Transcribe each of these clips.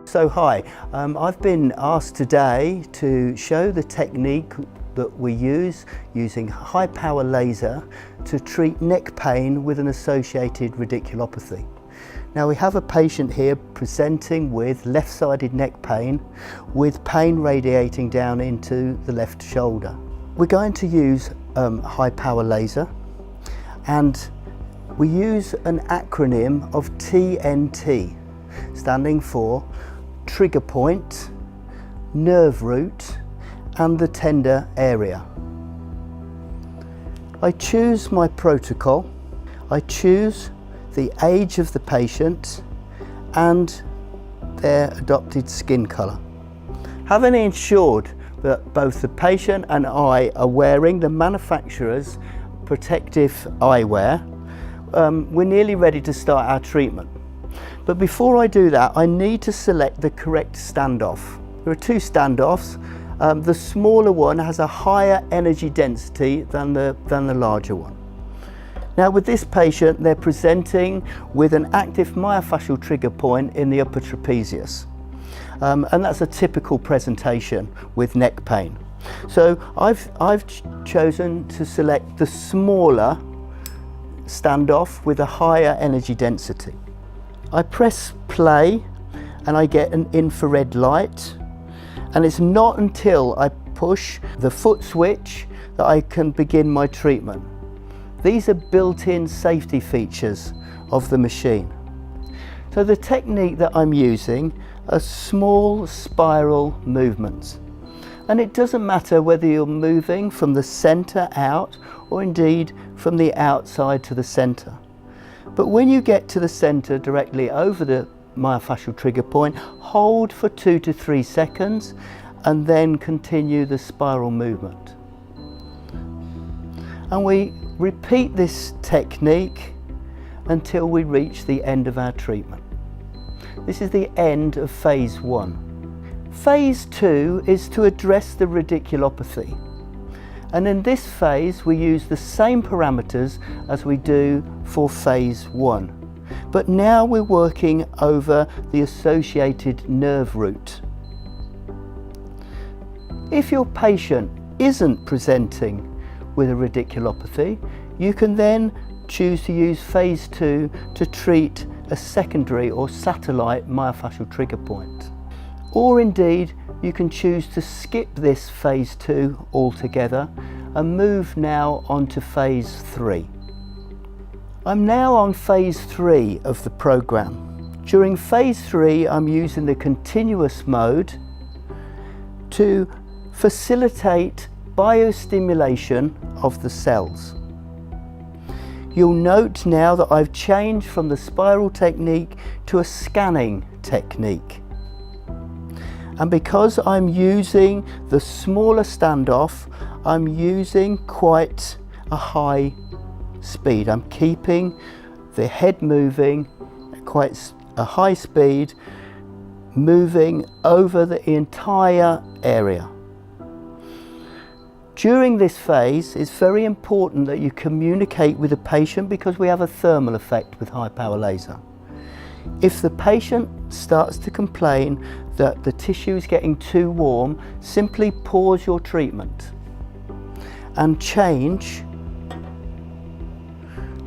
So hi, I've been asked today to show the technique that we use using high power laser to treat neck pain with an associated radiculopathy. Now we have a patient here presenting with left-sided neck pain with pain radiating down into the left shoulder. We're going to use high power laser, and we use an acronym of TNT, standing for trigger point, nerve root and the tender area. I choose my protocol, I choose the age of the patient and their adopted skin colour. Having ensured that both the patient and I are wearing the manufacturer's protective eyewear, we're nearly ready to start our treatment. But before I do that, I need to select the correct standoff. There are two standoffs. The smaller one has a higher energy density than the larger one. Now with this patient, they're presenting with an active myofascial trigger point in the upper trapezius. And that's a typical presentation with neck pain. So I've chosen to select the smaller standoff with a higher energy density. I press play and I get an infrared light, and it's not until I push the foot switch that I can begin my treatment. These are built-in safety features of the machine. So the technique that I'm using are small spiral movements, and it doesn't matter whether you're moving from the center out or indeed from the outside to the center. But when you get to the center directly over the myofascial trigger point, hold for 2 to 3 seconds and then continue the spiral movement. And we repeat this technique until we reach the end of our treatment. This is the end of phase 1. Phase 2 is to address the radiculopathy. And in this phase we use the same parameters as we do for phase 1. But now we're working over the associated nerve root. If your patient isn't presenting with a radiculopathy, you can then choose to use phase 2 to treat a secondary or satellite myofascial trigger point. Or indeed, you can choose to skip this phase 2 altogether and move now on to phase 3. I'm now on phase 3 of the program. During phase 3, I'm using the continuous mode to facilitate biostimulation of the cells. You'll note now that I've changed from the spiral technique to a scanning technique. And because I'm using the smaller standoff, I'm using quite a high speed. I'm keeping the head moving at quite a high speed, moving over the entire area. During this phase, it's very important that you communicate with the patient because we have a thermal effect with high power laser. If the patient starts to complain that the tissue is getting too warm, simply pause your treatment and change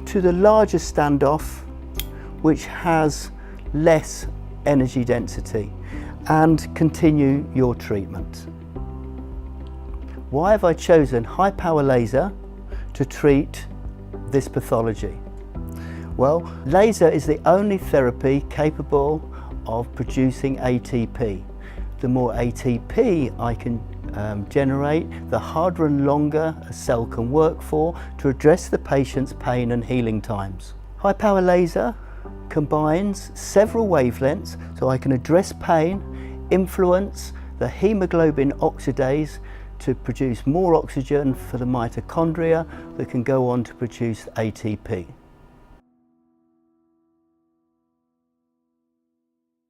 to the larger standoff, which has less energy density, and continue your treatment. Why have I chosen high power laser to treat this pathology? Well, laser is the only therapy capable of producing ATP. The more ATP I can generate, the harder and longer a cell can work for to address the patient's pain and healing times. High power laser combines several wavelengths so I can address pain, influence the hemoglobin oxidase to produce more oxygen for the mitochondria that can go on to produce ATP.